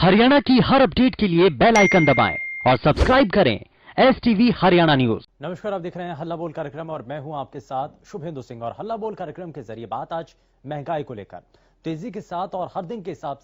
हरियाणा की हर अपडेट के लिए बेल आइकन दबाएं और सब्सक्राइब करें STV हरियाणा न्यूज। नमस्कार, आप देख रहे हैं हल्ला बोल कार्यक्रम और मैं हूं आपके साथ शुभेंदु सिंह। और हल्ला बोल कार्यक्रम के जरिए बात आज महंगाई को लेकर तेजी के साथ और हर दिन के हिसाब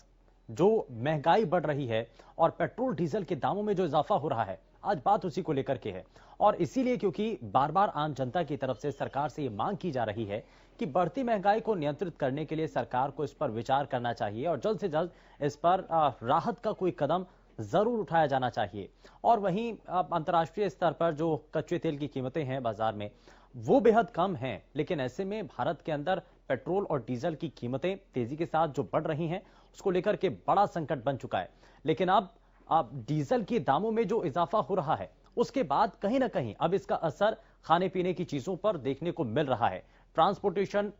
जो महंगाई बढ़ रही है और पेट्रोल डीजल के दामों में जो इजाफा हो रहा है, आज बात उसी को लेकर के है। और इसीलिए क्योंकि बार बार आम जनता की तरफ से सरकार से ये मांग की जा रही है कि बढ़ती महंगाई को नियंत्रित करने के लिए सरकार को इस पर विचार करना चाहिए और जल्द से जल्द इस पर राहत का कोई कदम जरूर उठाया जाना चाहिए। और वहीं अंतर्राष्ट्रीय स्तर पर जो कच्चे तेल की कीमतें हैं बाजार में, वो बेहद कम हैं, लेकिन ऐसे में भारत के अंदर पेट्रोल और डीजल की कीमतें तेजी के साथ जो बढ़ रही हैं, उसको लेकर के बड़ा संकट बन चुका है। लेकिन अब डीजल के दामों में जो इजाफा हो रहा है, उसके बाद कहीं ना कहीं अब इसका असर खाने पीने की चीजों पर देखने को मिल रहा है। ट्रांसपोर्टेशन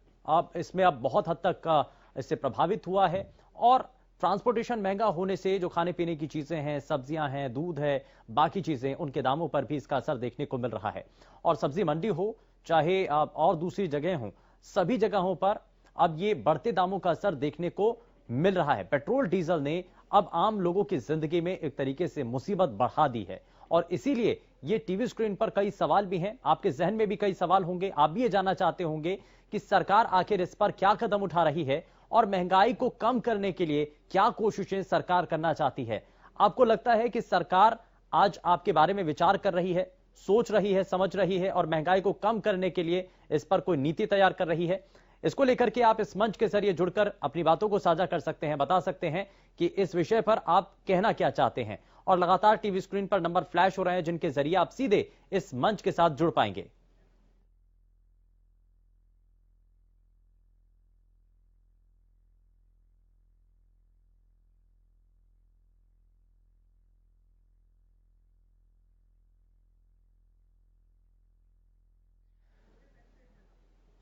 इसमें अब बहुत हद तक इससे प्रभावित हुआ है और ट्रांसपोर्टेशन महंगा होने से जो खाने पीने की चीजें हैं, सब्जियां हैं, दूध है, बाकी चीजें, उनके दामों पर भी इसका असर देखने को मिल रहा है। और सब्जी मंडी हो चाहे और दूसरी जगह हो, सभी जगहों पर अब ये बढ़ते दामों का असर देखने को मिल रहा है। पेट्रोल डीजल ने अब आम लोगों की जिंदगी में एक तरीके से मुसीबत बढ़ा दी है और इसीलिए ये टीवी स्क्रीन पर कई सवाल भी हैं, आपके जहन में भी कई सवाल होंगे। आप भी ये जानना चाहते होंगे कि सरकार आखिर इस पर क्या कदम उठा रही है और महंगाई को कम करने के लिए क्या कोशिशें सरकार करना चाहती है। आपको लगता है कि सरकार आज आपके बारे में विचार कर रही है, सोच रही है, समझ रही है और महंगाई को कम करने के लिए इस पर कोई नीति तैयार कर रही है? इसको लेकर के आप इस मंच के जरिए जुड़कर अपनी बातों को साझा कर सकते हैं, बता सकते हैं कि इस विषय पर आप कहना क्या चाहते हैं। और लगातार टीवी स्क्रीन पर नंबर फ्लैश हो रहे हैं जिनके जरिए आप सीधे इस मंच के साथ जुड़ पाएंगे।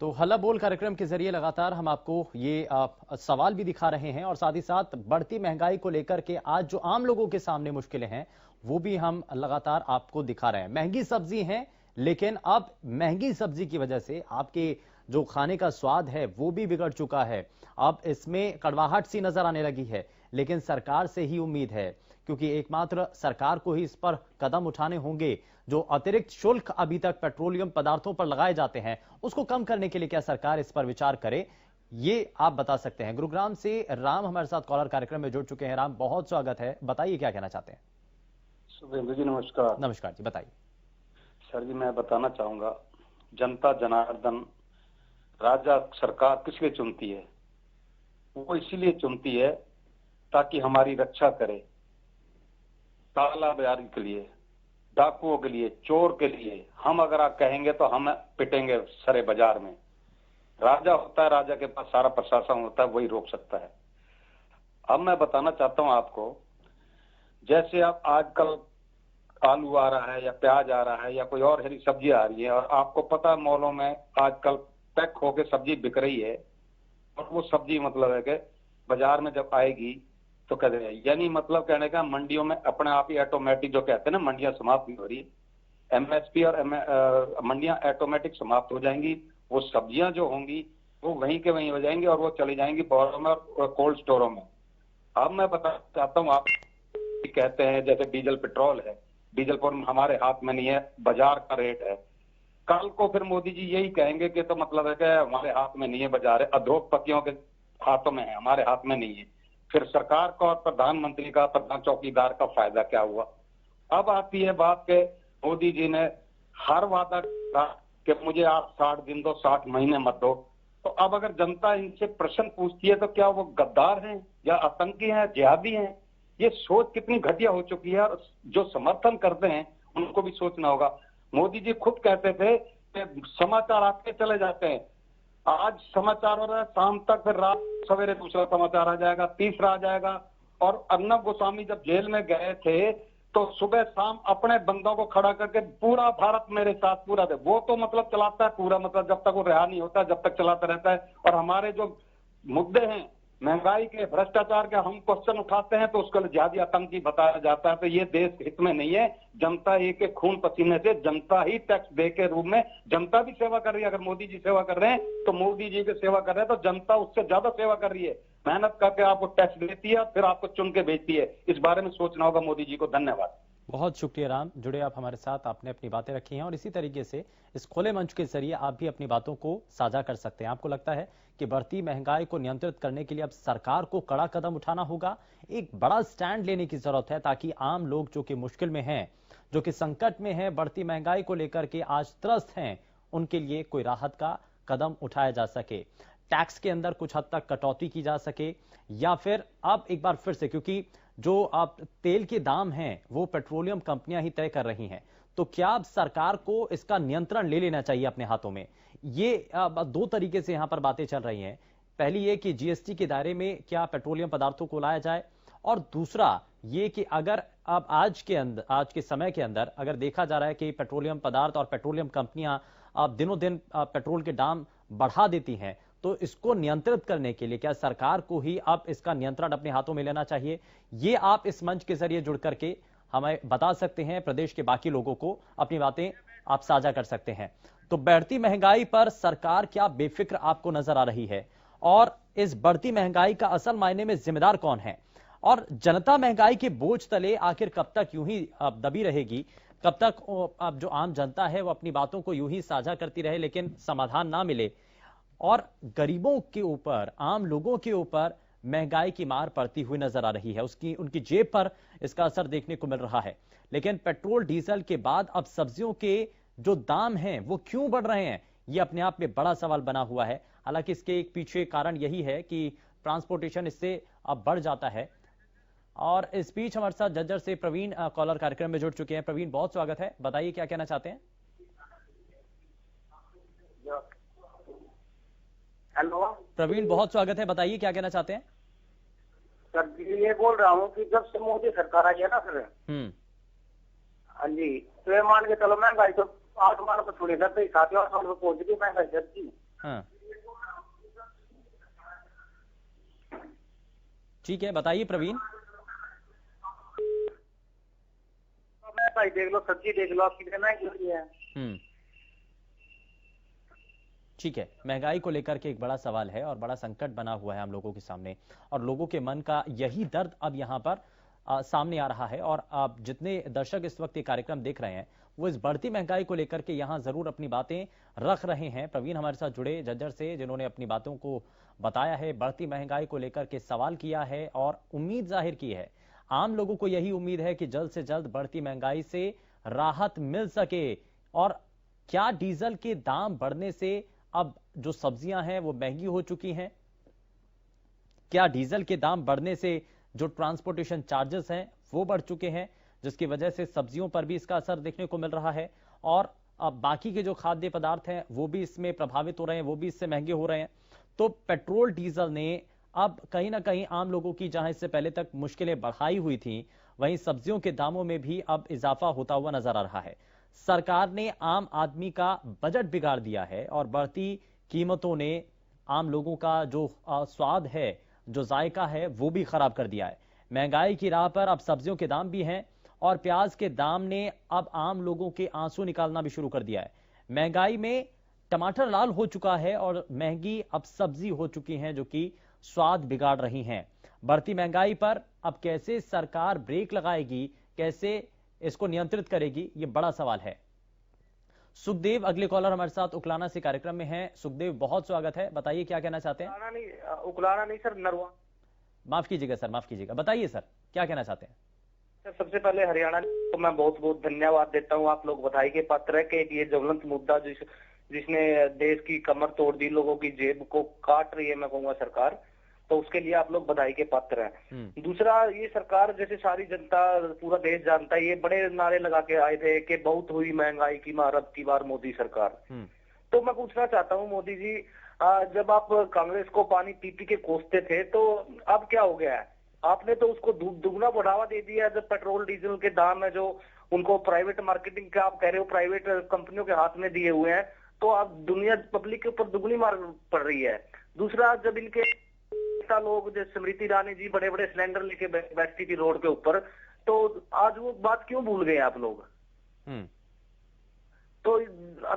तो हल्ला बोल कार्यक्रम के जरिए लगातार हम आपको ये सवाल भी दिखा रहे हैं और साथ ही साथ बढ़ती महंगाई को लेकर के आज जो आम लोगों के सामने मुश्किलें हैं, वो भी हम लगातार आपको दिखा रहे हैं। महंगी सब्जी है, लेकिन अब महंगी सब्जी की वजह से आपके जो खाने का स्वाद है वो भी बिगड़ चुका है। अब इसमें कड़वाहट सी नजर आने लगी है, लेकिन सरकार से ही उम्मीद है, क्योंकि एकमात्र सरकार को ही इस पर कदम उठाने होंगे। जो अतिरिक्त शुल्क अभी तक पेट्रोलियम पदार्थों पर लगाए जाते हैं, उसको कम करने के लिए क्या सरकार इस पर विचार करे, ये आप बता सकते हैं। गुरुग्राम से राम हमारे साथ कॉलर कार्यक्रम में जुड़ चुके हैं। राम, बहुत स्वागत है, बताइए क्या कहना चाहते हैं। शुभेंदु जी नमस्कार। नमस्कार जी, बताइए। सर जी, मैं बताना चाहूंगा, जनता जनार्दन राजा सरकार किस लिए चुनती है? वो इसीलिए चुनती है ताकि हमारी रक्षा करे, कालाबाजारी के लिए, डाकुओं के लिए, चोर के लिए। हम अगर आप कहेंगे तो हम पिटेंगे सरे बाजार में। राजा होता है, राजा के पास सारा प्रशासन होता है, वही रोक सकता है। अब मैं बताना चाहता हूं आपको, जैसे आप आजकल आलू आ रहा है या प्याज आ रहा है या कोई और हरी सब्जी आ रही है और आपको पता है मॉलों में आजकल पैक होके सब्जी बिक रही है, और वो सब्जी मतलब है कि बाजार में जब आएगी तो कहते हैं, यानी मतलब कहने का मंडियों में अपने आप ही ऑटोमेटिक, जो कहते हैं ना, मंडियां समाप्त हो रही है। MSP और मंडियां ऑटोमेटिक समाप्त हो जाएंगी। वो सब्जियां जो होंगी वो वहीं के वहीं हो जाएंगी और वो चली जाएंगी बाजारों में और कोल्ड स्टोरों में। अब मैं बताना चाहता हूँ, आप कहते हैं जैसे डीजल पेट्रोल है, डीजल पर हमारे हाथ में नहीं है, बाजार का रेट है। कल को फिर मोदी जी यही कहेंगे कि तो मतलब है कि हमारे हाथ में नहीं है बाजार, है उद्योगपतियों के हाथों में है, हमारे हाथ में नहीं है। फिर सरकार का और प्रधानमंत्री का, प्रधान चौकीदार का फायदा क्या हुआ? अब आती है बात के मोदी जी ने हर वादा किया कि मुझे आप 60 दिन दो, 60 महीने मत दो। तो अब अगर जनता इनसे प्रश्न पूछती है तो क्या वो गद्दार हैं या आतंकी हैं, जिहादी हैं? ये सोच कितनी घटिया हो चुकी है। और जो समर्थन करते हैं उनको भी सोचना होगा। मोदी जी खुद कहते थे कि समाचार आते चले जाते हैं, आज समाचार हो रहा है, शाम तक, फिर रात सवेरे दूसरा समाचार आ जाएगा, तीसरा आ जाएगा। और अर्नब गोस्वामी जब जेल में गए थे तो सुबह शाम अपने बंदों को खड़ा करके पूरा भारत मेरे साथ, पूरा दे, वो तो मतलब चलाता है पूरा, मतलब जब तक वो रिहा नहीं होता जब तक चलाता रहता है। और हमारे जो मुद्दे हैं महंगाई के, भ्रष्टाचार के हम क्वेश्चन उठाते हैं तो उसको जिहादी आतंकी बताया जाता है। तो ये देश हित में नहीं है। जनता एक एक खून पसीने से जनता ही टैक्स दे के रूप में जनता भी सेवा कर रही है। अगर मोदी जी सेवा कर रहे हैं तो मोदी जी की सेवा कर रहे हैं, तो जनता उससे ज्यादा सेवा कर रही है। मेहनत करके आपको टैक्स देती है, फिर आपको चुन के भेजती है। इस बारे में सोचना होगा मोदी जी को। धन्यवाद। बहुत शुक्रिया राम, जुड़े आप हमारे साथ, आपने अपनी बातें रखी हैं और इसी तरीके से इस खुले मंच के जरिए आप भी अपनी बातों को साझा कर सकते हैं। आपको लगता है कि बढ़ती महंगाई को नियंत्रित करने के लिए अब सरकार को कड़ा कदम उठाना होगा, एक बड़ा स्टैंड लेने की जरूरत है, ताकि आम लोग जो कि मुश्किल में हैं, जो कि संकट में हैं, बढ़ती महंगाई को लेकर के आज त्रस्त हैं, उनके लिए कोई राहत का कदम उठाया जा सके, टैक्स के अंदर कुछ हद तक कटौती की जा सके, या फिर अब एक बार फिर से, क्योंकि जो अब तेल के दाम हैं वो पेट्रोलियम कंपनियां ही तय कर रही हैं, तो क्या अब सरकार को इसका नियंत्रण ले लेना चाहिए अपने हाथों में। ये अब दो तरीके से यहां पर बातें चल रही हैं। पहली ये कि जीएसटी के दायरे में क्या पेट्रोलियम पदार्थों को लाया जाए, और दूसरा ये कि अगर अब आज के समय के अंदर अगर देखा जा रहा है कि पेट्रोलियम पदार्थ और पेट्रोलियम कंपनियां अब दिनों दिन पेट्रोल के दाम बढ़ा देती हैं, तो इसको नियंत्रित करने के लिए क्या सरकार को ही अब इसका नियंत्रण अपने हाथों में लेना चाहिए। ये आप इस मंच के जरिए जुड़ करके हमें बता सकते हैं, प्रदेश के बाकी लोगों को अपनी बातें आप साझा कर सकते हैं। तो बढ़ती महंगाई पर सरकार क्या बेफिक्र आपको नजर आ रही है, और इस बढ़ती महंगाई का असल मायने में जिम्मेदार कौन है, और जनता महंगाई के बोझ तले आखिर कब तक यूं ही दबी रहेगी, कब तक अब जो आम जनता है वो अपनी बातों को यूं ही साझा करती रहे लेकिन समाधान ना मिले, और गरीबों के ऊपर, आम लोगों के ऊपर महंगाई की मार पड़ती हुई नजर आ रही है, उनकी जेब पर इसका असर देखने को मिल रहा है। लेकिन पेट्रोल डीजल के बाद अब सब्जियों के जो दाम हैं वो क्यों बढ़ रहे हैं, ये अपने आप में बड़ा सवाल बना हुआ है। हालांकि इसके एक पीछे कारण यही है कि ट्रांसपोर्टेशन इससे अब बढ़ जाता है। और इस बीच हमारे साथ जज्जर से प्रवीण कॉलर कार्यक्रम में जुड़ चुके हैं। प्रवीण, बहुत स्वागत है, बताइए क्या कहना चाहते हैं। हेलो प्रवीण, बहुत स्वागत है, बताइए क्या कहना चाहते हैं। सर, ये बोल रहा हूँ कि जब से मोदी सरकार आई है ना सर, हाँ जी, तो ये मान के चलो महंगाई तो आसमान पर थोड़ी सर, 7 साल में पहुंच गई महंगाई सर जी। हाँ, ठीक है, बताइए प्रवीण। महंगाई देख लो, सब्जी देख लो, आपकी महंगाई हो रही है। ठीक है, महंगाई को लेकर के एक बड़ा सवाल है और बड़ा संकट बना हुआ है हम लोगों के सामने, और लोगों के मन का यही दर्द अब यहाँ पर सामने आ रहा है। और आप जितने दर्शक इस वक्त ये कार्यक्रम देख रहे हैं वो इस बढ़ती महंगाई को लेकर के यहाँ जरूर अपनी बातें रख रहे हैं। प्रवीण हमारे साथ जुड़े जज्जर से, जिन्होंने अपनी बातों को बताया है, बढ़ती महंगाई को लेकर के सवाल किया है और उम्मीद जाहिर की है। आम लोगों को यही उम्मीद है कि जल्द से जल्द बढ़ती महंगाई से राहत मिल सके। और क्या डीजल के दाम बढ़ने से अब जो सब्जियां हैं वो महंगी हो चुकी हैं, क्या डीजल के दाम बढ़ने से जो ट्रांसपोर्टेशन चार्जेस हैं वो बढ़ चुके हैं, जिसकी वजह से सब्जियों पर भी इसका असर देखने को मिल रहा है, और अब बाकी के जो खाद्य पदार्थ हैं वो भी इसमें प्रभावित हो रहे हैं, वो भी इससे महंगे हो रहे हैं। तो पेट्रोल डीजल ने अब कहीं ना कहीं आम लोगों की जहां इससे पहले तक मुश्किलें बढ़ाई हुई थी, वहीं सब्जियों के दामों में भी अब इजाफा होता हुआ नजर आ रहा है। सरकार ने आम आदमी का बजट बिगाड़ दिया है और बढ़ती कीमतों ने आम लोगों का जो स्वाद है, जो जायका है, वो भी खराब कर दिया है। महंगाई की राह पर अब सब्जियों के दाम भी हैं और प्याज के दाम ने अब आम लोगों के आंसू निकालना भी शुरू कर दिया है। महंगाई में टमाटर लाल हो चुका है और महंगी अब सब्जी हो चुकी हैं जो कि स्वाद बिगाड़ रही हैं। बढ़ती महंगाई पर अब कैसे सरकार ब्रेक लगाएगी, कैसे इसको नियंत्रित करेगी, ये बड़ा सवाल है। सुखदेव अगले कॉलर हमारे साथ उकलाना से कार्यक्रम में हैं। सुखदेव, बहुत स्वागत है, बताइए क्या कहना चाहते हैं। उकलाना नहीं सर, नरवा। माफ कीजिएगा सर, माफ कीजिएगा, बताइए सर क्या कहना चाहते हैं। सर, सबसे पहले हरियाणा को मैं बहुत बहुत धन्यवाद देता हूँ। आप लोग बधाई के पात्र है कि ये ज्वलंत मुद्दा जिसने देश की कमर तोड़ दी, लोगों की जेब को काट रही है, मैं कहूँगा सरकार, तो उसके लिए आप लोग बधाई के पात्र हैं। दूसरा, ये सरकार जैसे सारी जनता, पूरा देश जानता है, ये बड़े नारे लगा के आए थे कि बहुत हुई महंगाई की मार अब की बार मोदी सरकार। तो मैं पूछना चाहता हूँ मोदी जी, जब आप कांग्रेस को पानी पी पी के कोसते थे तो अब क्या हो गया है? आपने तो उसको दुगना बढ़ावा दे दिया। जब पेट्रोल डीजल के दाम है जो उनको प्राइवेट मार्केटिंग का आप कह रहे हो, प्राइवेट कंपनियों के हाथ में दिए हुए हैं, तो अब दुनिया पब्लिक के ऊपर दुगनी मार पड़ रही है। दूसरा, जब इनके नेता लोग जैसे स्मृति ईरानी जी बड़े बड़े सिलेंडर लेके बैठती थी रोड के ऊपर, तो आज वो बात क्यों भूल गए आप लोग? तो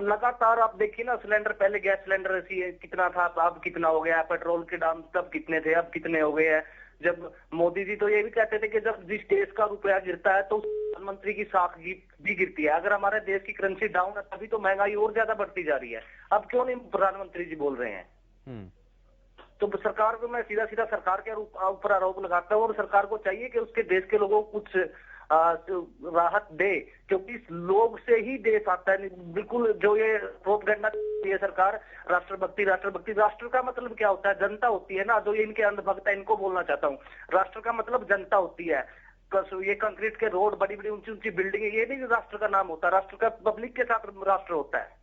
लगातार आप देखिए ना, सिलेंडर पहले गैस सिलेंडर कितना था, अब कितना हो गया, पेट्रोल के दाम तब कितने थे अब कितने हो गए हैं। जब मोदी जी तो ये भी कहते थे कि जब जिस देश का रुपया गिरता है तो प्रधानमंत्री की साख भी गिरती है। अगर हमारे देश की करेंसी डाउन है तभी तो महंगाई और ज्यादा बढ़ती जा रही है। अब क्यों नहीं प्रधानमंत्री जी बोल रहे हैं? तो सरकार को मैं सीधा सीधा सरकार के ऊपर आरोप लगाता हूँ, और सरकार को चाहिए कि उसके देश के लोगों को कुछ राहत दे, क्योंकि लोग से ही देश आता है। बिल्कुल जो ये प्रोपगेंडा ये सरकार राष्ट्रभक्ति राष्ट्रभक्ति, राष्ट्र का मतलब क्या होता है? जनता होती है ना। जो ये इनके अंधभक्त है इनको बोलना चाहता हूँ, राष्ट्र का मतलब जनता होती है। ये कंक्रीट के रोड, बड़ी बड़ी ऊंची ऊंची बिल्डिंग, ये नहीं राष्ट्र का नाम होता। राष्ट्र का पब्लिक के साथ राष्ट्र होता है।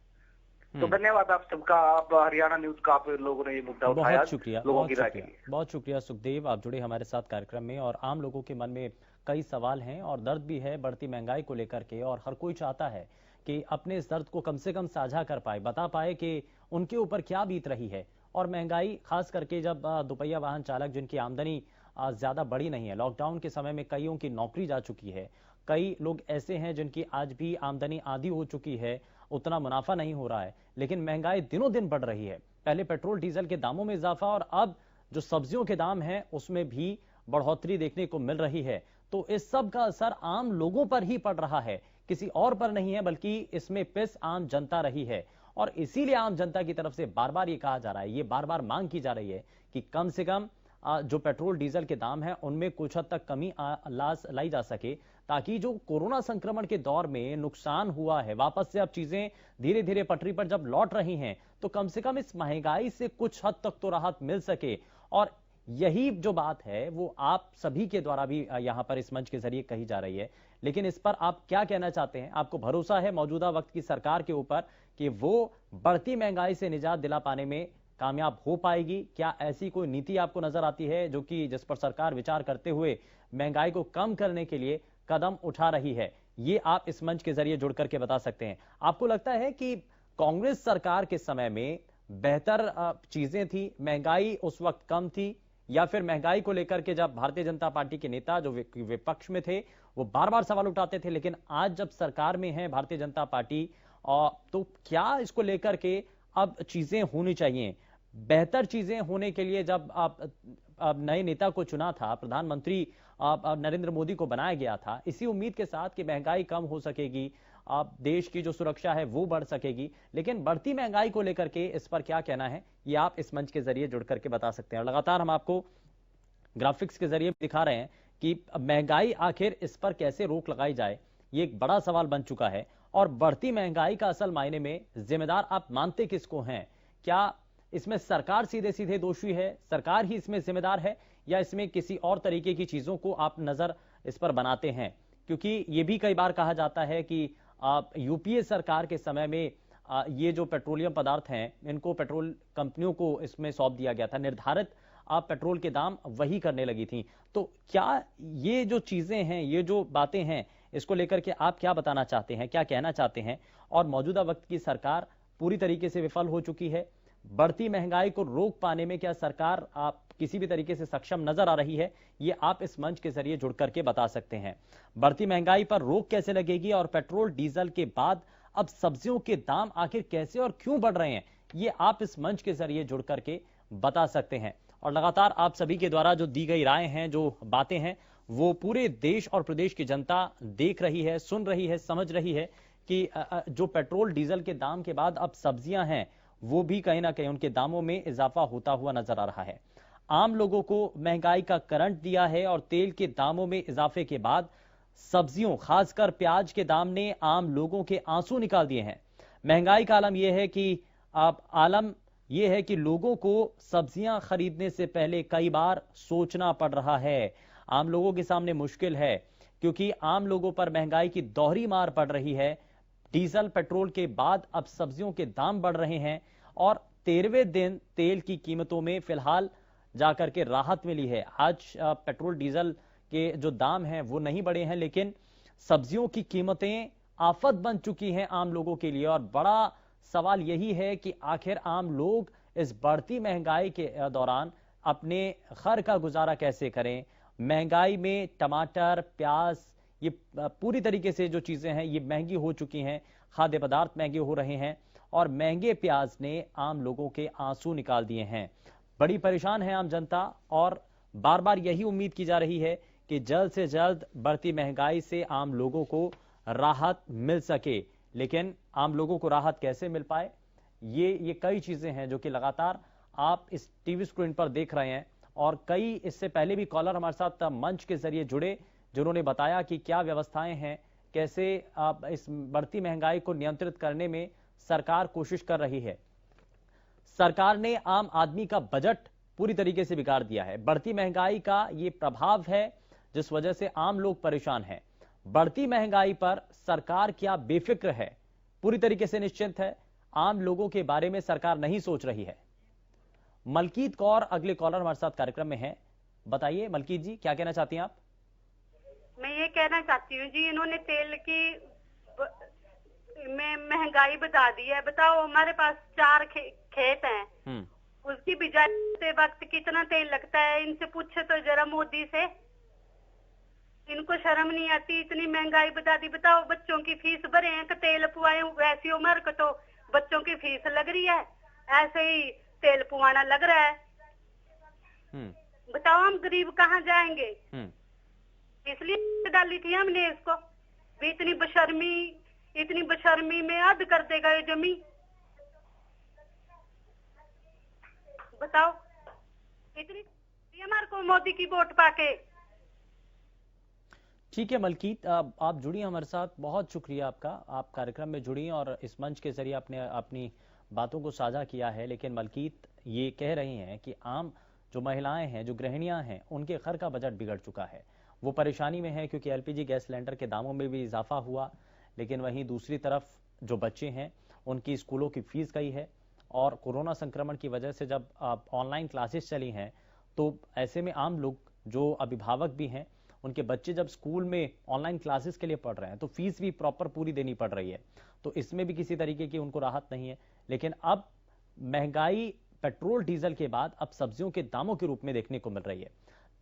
तो धन्यवाद आप सबका, आप हरियाणा न्यूज का, आप लोगों ने ये मुद्दा उठाया। बहुत शुक्रिया, लोगों की राय के लिए बहुत शुक्रिया सुखदेव, आप जुड़े हमारे साथ कार्यक्रम में। और आम लोगों के मन में कई सवाल हैं और दर्द भी है बढ़ती महंगाई को लेकर के, और हर कोई चाहता है कि अपने इस दर्द को कम से कम साझा कर पाए, बता पाए कि उनके ऊपर क्या बीत रही है। और महंगाई खास करके जब दोपहिया वाहन चालक जिनकी आमदनी ज्यादा बड़ी नहीं है, लॉकडाउन के समय में कईयों की नौकरी जा चुकी है, कई लोग ऐसे हैं जिनकी आज भी आमदनी आधी हो चुकी है, उतना मुनाफा नहीं हो रहा है, लेकिन महंगाई दिनों दिन बढ़ रही है। पहले पेट्रोल डीजल के दामों में इजाफा और अब जो सब्जियों के दाम हैं उसमें भी बढ़ोतरी देखने को मिल रही है। तो इस सब का असर आम लोगों पर ही पड़ रहा है, किसी और पर नहीं है, बल्कि इसमें पिस आम जनता रही है। और इसीलिए आम जनता की तरफ से बार बार ये कहा जा रहा है, ये बार बार मांग की जा रही है कि कम से कम जो पेट्रोल डीजल के दाम हैं उनमें कुछ हद तक कमी लाई जा सके, ताकि जो कोरोना संक्रमण के दौर में नुकसान हुआ है, वापस से अब चीजें धीरे धीरे पटरी पर जब लौट रही हैं तो कम से कम इस महंगाई से कुछ हद तक तो राहत मिल सके। और यही जो बात है वो आप सभी के द्वारा भी यहां पर इस मंच के जरिए कही जा रही है। लेकिन इस पर आप क्या कहना चाहते हैं? आपको भरोसा है मौजूदा वक्त की सरकार के ऊपर कि वो बढ़ती महंगाई से निजात दिला पाने में कामयाब हो पाएगी? क्या ऐसी कोई नीति आपको नजर आती है जो कि जिस पर सरकार विचार करते हुए महंगाई को कम करने के लिए कदम उठा रही है? ये आप इस मंच के जरिए जुड़ करके बता सकते हैं। आपको लगता है कि कांग्रेस सरकार के समय में बेहतर चीजें थी, महंगाई उस वक्त कम थी, या फिर महंगाई को लेकर के जब भारतीय जनता पार्टी के नेता जो विपक्ष में थे वो बार बार सवाल उठाते थे, लेकिन आज जब सरकार में है भारतीय जनता पार्टी, तो क्या इसको लेकर के अब चीजें होनी चाहिए? बेहतर चीजें होने के लिए जब आप नए नेता को चुना था, प्रधानमंत्री नरेंद्र मोदी को बनाया गया था, इसी उम्मीद के साथ कि महंगाई कम हो सकेगी, देश की जो सुरक्षा है वो बढ़ सकेगी, लेकिन बढ़ती महंगाई को लेकर के इस पर क्या कहना है ये आप इस मंच के जरिए जुड़ करके बता सकते हैं। और लगातार हम आपको ग्राफिक्स के जरिए दिखा रहे हैं कि महंगाई आखिर इस पर कैसे रोक लगाई जाए, ये एक बड़ा सवाल बन चुका है। और बढ़ती महंगाई का असल मायने में जिम्मेदार आप मानते किसको हैं? क्या इसमें सरकार सीधे सीधे दोषी है, सरकार ही इसमें जिम्मेदार है, या इसमें किसी और तरीके की चीजों को आप नजर इस पर बनाते हैं? क्योंकि ये भी कई बार कहा जाता है कि यूपीए सरकार के समय में ये जो पेट्रोलियम पदार्थ हैं इनको पेट्रोल कंपनियों को इसमें सौंप दिया गया था, निर्धारित पेट्रोल के दाम वही करने लगी थी। तो क्या ये जो चीजें हैं, ये जो बातें हैं, इसको लेकर के आप क्या बताना चाहते हैं, क्या कहना चाहते हैं? और मौजूदा वक्त की सरकार पूरी तरीके से विफल हो चुकी है, बढ़ती महंगाई को रोक पाने में क्या सरकार आप किसी भी तरीके से सक्षम नजर आ रही है? ये आप इस मंच के जरिए जुड़ करके बता सकते हैं। बढ़ती महंगाई पर रोक कैसे लगेगी और पेट्रोल डीजल के बाद अब सब्जियों के दाम आखिर कैसे और क्यों बढ़ रहे हैं, ये आप इस मंच के जरिए जुड़ करके बता सकते हैं। और लगातार आप सभी के द्वारा जो दी गई राय हैं, जो बातें हैं, वो पूरे देश और प्रदेश की जनता देख रही है, सुन रही है, समझ रही है कि जो पेट्रोल डीजल के दाम के बाद अब सब्जियां हैं वो भी कहीं ना कहीं उनके दामों में इजाफा होता हुआ नजर आ रहा है। आम लोगों को महंगाई का करंट दिया है और तेल के दामों में इजाफे के बाद सब्जियों, खासकर प्याज के दाम ने आम लोगों के आंसू निकाल दिए हैं। महंगाई का आलम यह है कि लोगों को सब्जियां खरीदने से पहले कई बार सोचना पड़ रहा है। आम लोगों के सामने मुश्किल है क्योंकि आम लोगों पर महंगाई की दोहरी मार पड़ रही है। डीजल पेट्रोल के बाद अब सब्जियों के दाम बढ़ रहे हैं और 13वें दिन तेल की कीमतों में फिलहाल जाकर के राहत मिली है। आज पेट्रोल डीजल के जो दाम हैं वो नहीं बढ़े हैं, लेकिन सब्जियों की कीमतें आफत बन चुकी हैं आम लोगों के लिए। और बड़ा सवाल यही है कि आखिर आम लोग इस बढ़ती महंगाई के दौरान अपने घर का गुजारा कैसे करें। महंगाई में टमाटर, प्याज, ये पूरी तरीके से जो चीजें हैं ये महंगी हो चुकी हैं, खाद्य पदार्थ महंगे हो रहे हैं और महंगे प्याज ने आम लोगों के आंसू निकाल दिए हैं। बड़ी परेशान है आम जनता और बार बार यही उम्मीद की जा रही है कि जल्द से जल्द बढ़ती महंगाई से आम लोगों को राहत मिल सके। लेकिन आम लोगों को राहत कैसे मिल पाए, ये कई चीजें हैं जो कि लगातार आप इस टीवी स्क्रीन पर देख रहे हैं। और कई इससे पहले भी कॉलर हमारे साथ मंच के जरिए जुड़े जिन्होंने बताया कि क्या व्यवस्थाएं हैं, कैसे इस बढ़ती महंगाई को नियंत्रित करने में सरकार कोशिश कर रही है। सरकार ने आम आदमी का बजट पूरी तरीके से बिगाड़ दिया है। बढ़ती महंगाई का ये प्रभाव है जिस वजह से आम लोग परेशान हैं। बढ़ती महंगाई पर सरकार क्या बेफिक्र है, पूरी तरीके से निश्चिंत है। आम लोगों के बारे में सरकार नहीं सोच रही है। मलकीत कौर अगले कॉलर हमारे साथ कार्यक्रम में हैं। बताइए मलकीत जी, क्या कहना चाहती हैं आप? मैं ये कहना चाहती हूँ जी, इन्होंने तेल की में महंगाई बता दी है। बताओ, हमारे पास 4 खेत हैं, उसकी बिजाई से वक्त कितना तेल लगता है? इनसे पूछे तो जरा मोदी से, इनको शर्म नहीं आती? इतनी महंगाई बता दी। बताओ, बच्चों की फीस भरे हैं कि तेल पुआए? वैसी उम्र को तो बच्चों की फीस लग रही है, ऐसे ही तेल पुआना लग रहा है। बताओ, हम गरीब कहाँ जाएंगे? इसलिए डाली थी हमने इसको भी। इतनी बेशर्मी में हद कर देगा ये जमी। बताओ, इतनी हमारे को मोदी की वोट पाके। ठीक है मलकीत, आप जुड़ी हमारे साथ, बहुत शुक्रिया आपका। आप कार्यक्रम में जुड़ी और इस मंच के जरिए आपने अपनी बातों को साझा किया है। लेकिन मलकीत ये कह रही हैं कि आम जो महिलाएं हैं, जो गृहिणियां हैं, उनके घर का बजट बिगड़ चुका है। वो परेशानी में है क्योंकि एलपीजी गैस सिलेंडर के दामों में भी इजाफा हुआ। लेकिन वहीं दूसरी तरफ जो बच्चे हैं उनकी स्कूलों की फीस गई है और कोरोना संक्रमण की वजह से जब ऑनलाइन क्लासेस चली हैं तो ऐसे में आम लोग जो अभिभावक भी हैं, उनके बच्चे जब स्कूल में ऑनलाइन क्लासेस के लिए पढ़ रहे हैं तो फीस भी प्रॉपर पूरी देनी पड़ रही है। तो इसमें भी किसी तरीके की उनको राहत नहीं है। लेकिन अब महंगाई पेट्रोल डीजल के बाद अब सब्जियों के दामों के रूप में देखने को मिल रही है।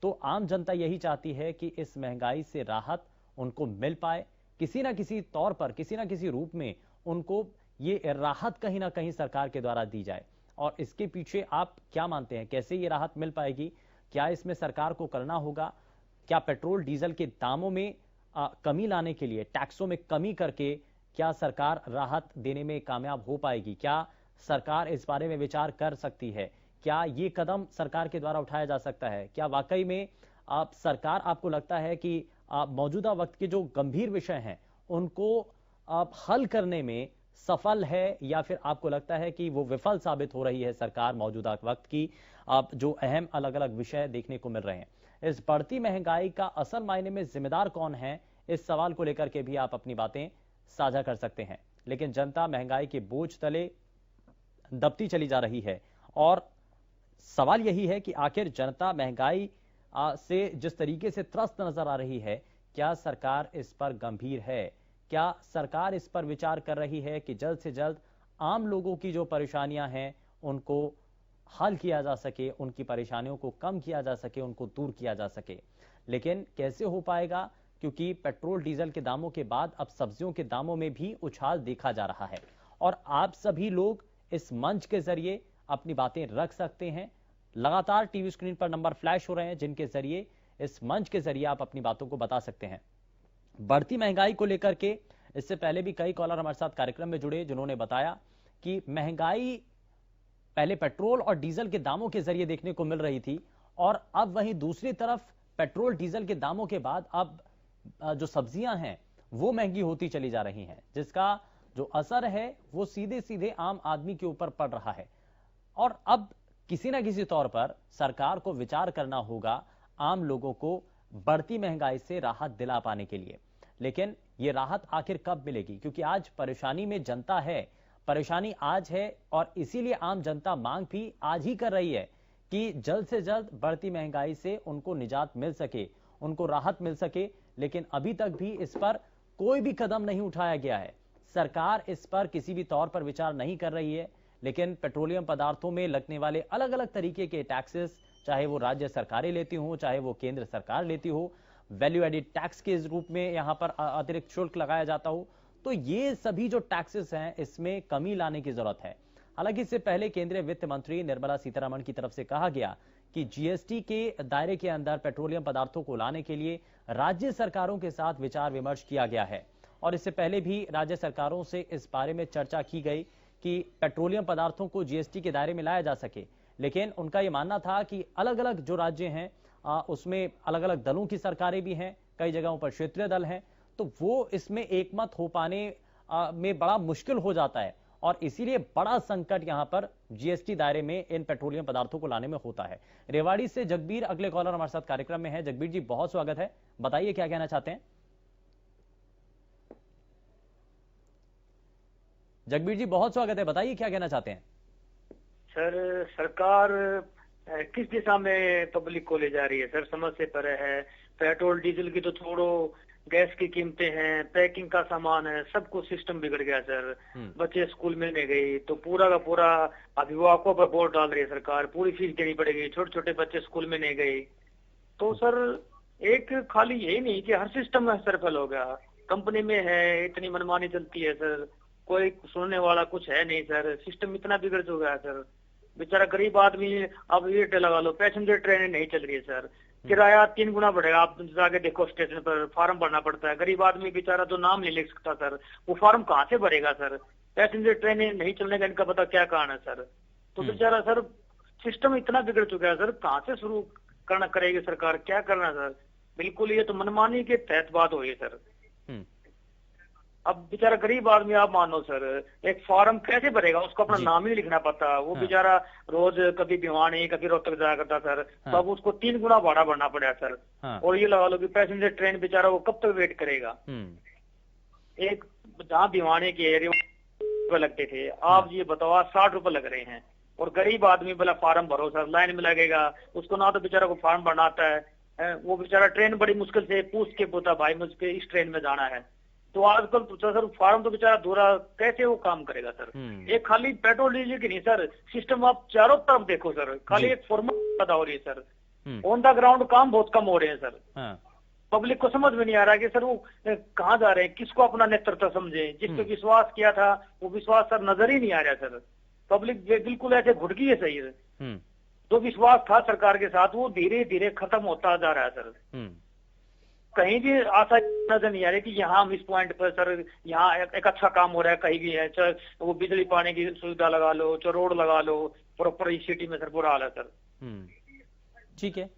तो आम जनता यही चाहती है कि इस महंगाई से राहत उनको मिल पाए, किसी ना किसी तौर पर, किसी ना किसी रूप में उनको ये राहत कहीं ना कहीं सरकार के द्वारा दी जाए। और इसके पीछे आप क्या मानते हैं, कैसे ये राहत मिल पाएगी? क्या इसमें सरकार को करना होगा? क्या पेट्रोल डीजल के दामों में कमी लाने के लिए टैक्सों में कमी करके क्या सरकार राहत देने में कामयाब हो पाएगी? क्या सरकार इस बारे में विचार कर सकती है? क्या ये कदम सरकार के द्वारा उठाया जा सकता है? क्या वाकई में सरकार, आपको लगता है कि मौजूदा वक्त के जो गंभीर विषय हैं उनको हल करने में सफल है, या फिर आपको लगता है कि वो विफल साबित हो रही है सरकार मौजूदा वक्त की जो अहम अलग अलग विषय देखने को मिल रहे हैं? इस बढ़ती महंगाई का असल मायने में जिम्मेदार कौन है, इस सवाल को लेकर के भी आप अपनी बातें साझा कर सकते हैं। लेकिन जनता महंगाई के बोझ तले दबती चली जा रही है और सवाल यही है कि आखिर जनता महंगाई से जिस तरीके से त्रस्त नजर आ रही है, क्या सरकार इस पर गंभीर है? क्या सरकार इस पर विचार कर रही है कि जल्द से जल्द आम लोगों की जो परेशानियां हैं उनको हल किया जा सके, उनकी परेशानियों को कम किया जा सके, उनको दूर किया जा सके? लेकिन कैसे हो पाएगा, क्योंकि पेट्रोल डीजल के दामों के बाद अब सब्जियों के दामों में भी उछाल देखा जा रहा है। और आप सभी लोग इस मंच के जरिए अपनी बातें रख सकते हैं। लगातार टीवी स्क्रीन पर नंबर फ्लैश हो रहे हैं जिनके जरिए, इस मंच के जरिए आप अपनी बातों को बता सकते हैं। बढ़ती महंगाई को लेकर के इससे पहले भी कई कॉलर हमारे साथ कार्यक्रम में जुड़े जिन्होंने बताया कि महंगाई पहले पेट्रोल और डीजल के दामों के जरिए देखने को मिल रही थी और अब वहीं दूसरी तरफ पेट्रोल डीजल के दामों के बाद अब जो सब्जियां हैं वो महंगी होती चली जा रही हैं, जिसका जो असर है वो सीधे सीधे आम आदमी के ऊपर पड़ रहा है। और अब किसी ना किसी तौर पर सरकार को विचार करना होगा आम लोगों को बढ़ती महंगाई से राहत दिला पाने के लिए। लेकिन ये राहत आखिर कब मिलेगी, क्योंकि आज परेशानी में जनता है, परेशानी आज है और इसीलिए आम जनता मांग भी आज ही कर रही है कि जल्द से जल्द बढ़ती महंगाई से उनको निजात मिल सके, उनको राहत मिल सके। लेकिन अभी तक भी इस पर कोई भी कदम नहीं उठाया गया है। सरकार इस पर किसी भी तौर पर विचार नहीं कर रही है। लेकिन पेट्रोलियम पदार्थों में लगने वाले अलग अलग तरीके के टैक्सेस, चाहे वो राज्य सरकारें लेती हो, चाहे वो केंद्र सरकार लेती हो, वैल्यू एडिड टैक्स के रूप में यहां पर अतिरिक्त शुल्क लगाया जाता हो, तो ये सभी जो टैक्सेस हैं इसमें कमी लाने की जरूरत है। हालांकि इससे पहले केंद्रीय वित्त मंत्री निर्मला सीतारमण की तरफ से कहा गया कि जीएसटी के दायरे के अंदर पेट्रोलियम पदार्थों को लाने के लिए राज्य सरकारों के साथ विचार विमर्श किया गया है। और इससे पहले भी राज्य सरकारों से इस बारे में चर्चा की गई कि पेट्रोलियम पदार्थों को जीएसटी के दायरे में लाया जा सके, लेकिन उनका यह मानना था कि अलग अलग जो राज्य हैं उसमें अलग अलग दलों की सरकारें भी हैं, कई जगहों पर क्षेत्रीय दल हैं, तो वो इसमें एकमत हो पाने में बड़ा मुश्किल हो जाता है और इसीलिए बड़ा संकट यहां पर जीएसटी दायरे में इन पेट्रोलियम पदार्थों को लाने में होता है। रेवाड़ी से जगबीर अगले कॉलर हमारे साथ कार्यक्रम में है। जगबीर जी, बहुत स्वागत है, बताइए क्या कहना चाहते हैं। जगबीर जी, बहुत स्वागत है, बताइए क्या कहना चाहते हैं। सर, सरकार किस दिशा में पब्लिक को ले जा रही है सर, समझ से परे है। पेट्रोल डीजल की तो छोड़ो, गैस की कीमतें हैं, पैकिंग का सामान है, सब कुछ सिस्टम बिगड़ गया सर। बच्चे स्कूल में नहीं गए तो पूरा का पूरा अभिभावकों पर बोझ डाल रही है सरकार, पूरी फीस देनी पड़ेगी, छोटे छोटे बच्चे स्कूल में नहीं गए तो सर एक खाली यही नहीं कि हर सिस्टम में सरफल हो गया, कंपनी में है इतनी मनमानी चलती है सर, कोई सुनने वाला कुछ है नहीं सर, सिस्टम इतना बिगड़ चुका है सर। बेचारा गरीब आदमी, अब ये लगा लो पैसेंजर ट्रेनें नहीं चल रही है सर, किराया 3 गुना बढ़ेगा, आप जाके देखो स्टेशन पर फॉर्म भरना पड़ता है, गरीब आदमी बेचारा तो नाम नहीं लिख सकता सर, वो फॉर्म कहाँ से भरेगा सर। पैसेंजर ट्रेनें नहीं चलने का इनका पता क्या कारण है सर। तो बेचारा सर सिस्टम इतना बिगड़ चुका है सर, कहाँ से शुरू करना करेगी सरकार, क्या करना सर। बिल्कुल ये तो मनमानी के तहत बात हो रही है सर। अब बेचारा गरीब आदमी आप मानो सर, एक फॉर्म कैसे भरेगा, उसको अपना नाम ही नहीं लिखना पड़ता, वो बेचारा रोज कभी भिवानी कभी रोहतक जाया करता सर, तो अब उसको 3 गुना भाड़ा भरना पड़ा सर। और ये लगा लो कि पैसेंजर ट्रेन बेचारा वो कब तक वेट करेगा। एक जहाँ भिवानी के एरिया लगते थे, आप ये बताओ 60 रुपए लग रहे हैं, और गरीब आदमी बोला फॉर्म भरो सर, लाइन में लगेगा, उसको ना तो बेचारा को फॉर्म भरना आता है, वो बेचारा ट्रेन बड़ी मुश्किल से पूछ के बोता भाई मुझे इस ट्रेन में जाना है, तो आजकल तो सर फार्म तो बेचारा धोरा कैसे वो काम करेगा सर। एक खाली पेट्रोल डीजल की नहीं सर, सिस्टम आप चारों तरफ देखो सर, खाली एक फॉर्मल पैदा हो रही है सर, ऑन द ग्राउंड काम बहुत कम हो रहे हैं सर। पब्लिक को समझ में नहीं आ रहा कि सर वो कहाँ जा रहे हैं, किसको अपना नेतृत्व समझे, जिस पे विश्वास किया था वो विश्वास सर नजर ही नहीं आ रहा सर। पब्लिक बिल्कुल ऐसे घुट गई है सही है, जो विश्वास था सरकार के साथ वो धीरे धीरे खत्म होता जा रहा है सर। कहीं भी आशा नजर नहीं आ रही कि यहाँ हम इस पॉइंट पर सर यहाँ एक अच्छा काम हो रहा है, कहीं भी है, चाहे वो बिजली पानी की सुविधा लगा लो, चाहे रोड लगा लो, प्रॉपर इस सिटी में सर बुरा हाल है सर। ठीक है,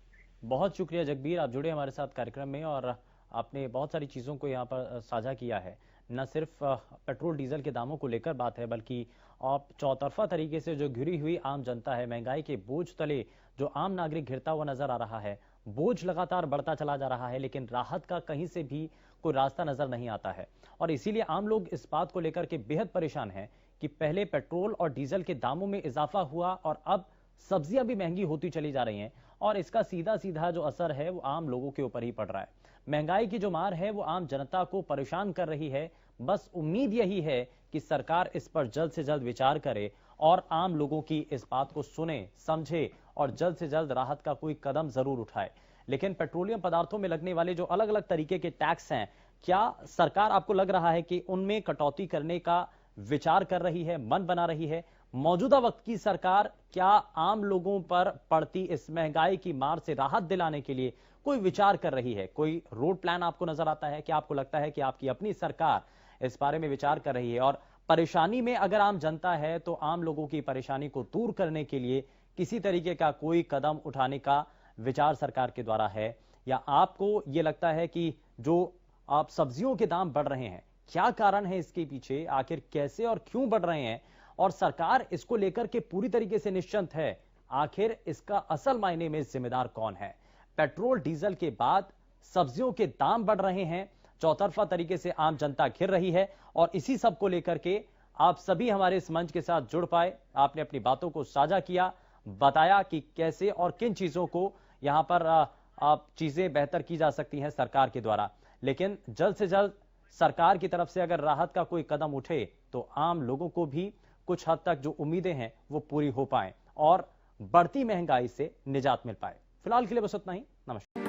बहुत शुक्रिया जगबीर, आप जुड़े हमारे साथ कार्यक्रम में और आपने बहुत सारी चीजों को यहाँ पर साझा किया है। न सिर्फ पेट्रोल डीजल के दामों को लेकर बात है, बल्कि आप चौतरफा तरीके से जो घिरी हुई आम जनता है, महंगाई के बोझ तले जो आम नागरिक घिरता हुआ नजर आ रहा है, बोझ लगातार बढ़ता चला जा रहा है, लेकिन राहत का कहीं से भी कोई रास्ता नजर नहीं आता है। और इसीलिए आम लोग इस बात को लेकर के बेहद परेशान हैं कि पहले पेट्रोल और डीजल के दामों में इजाफा हुआ और अब सब्जियां भी महंगी होती चली जा रही हैं, और इसका सीधा सीधा जो असर है वो आम लोगों के ऊपर ही पड़ रहा है। महंगाई की जो मार है वो आम जनता को परेशान कर रही है। बस उम्मीद यही है कि सरकार इस पर जल्द से जल्द विचार करे और आम लोगों की इस बात को सुने, समझे और जल्द से जल्द राहत का कोई कदम जरूर उठाए। लेकिन पेट्रोलियम पदार्थों में लगने वाले जो अलग अलग तरीके के टैक्स हैं, क्या सरकार आपको लग रहा है कि उनमें कटौती करने का विचार कर रही है, मन बना रही है? मौजूदा वक्त की सरकार क्या आम लोगों पर पड़ती इस महंगाई की मार से राहत दिलाने के लिए कोई विचार कर रही है? कोई रोड प्लान आपको नजर आता है? क्या आपको लगता है कि आपकी अपनी सरकार इस बारे में विचार कर रही है? और परेशानी में अगर आम जनता है तो आम लोगों की परेशानी को दूर करने के लिए किसी तरीके का कोई कदम उठाने का विचार सरकार के द्वारा है? या आपको यह लगता है कि जो आप सब्जियों के दाम बढ़ रहे हैं, क्या कारण है इसके पीछे, आखिर कैसे और क्यों बढ़ रहे हैं, और सरकार इसको लेकर के पूरी तरीके से निश्चिंत है? आखिर इसका असल मायने में जिम्मेदार कौन है? पेट्रोल डीजल के बाद सब्जियों के दाम बढ़ रहे हैं, चौतरफा तरीके से आम जनता घिर रही है, और इसी सब को लेकर के आप सभी हमारे इस मंच के साथ जुड़ पाए, आपने अपनी बातों को साझा किया, बताया कि कैसे और किन चीजों को यहां पर आप चीजें बेहतर की जा सकती हैं सरकार के द्वारा। लेकिन जल्द से जल्द सरकार की तरफ से अगर राहत का कोई कदम उठे तो आम लोगों को भी कुछ हद तक जो उम्मीदें हैं वो पूरी हो पाएं और बढ़ती महंगाई से निजात मिल पाए। फिलहाल के लिए बस उतना ही। नमस्कार।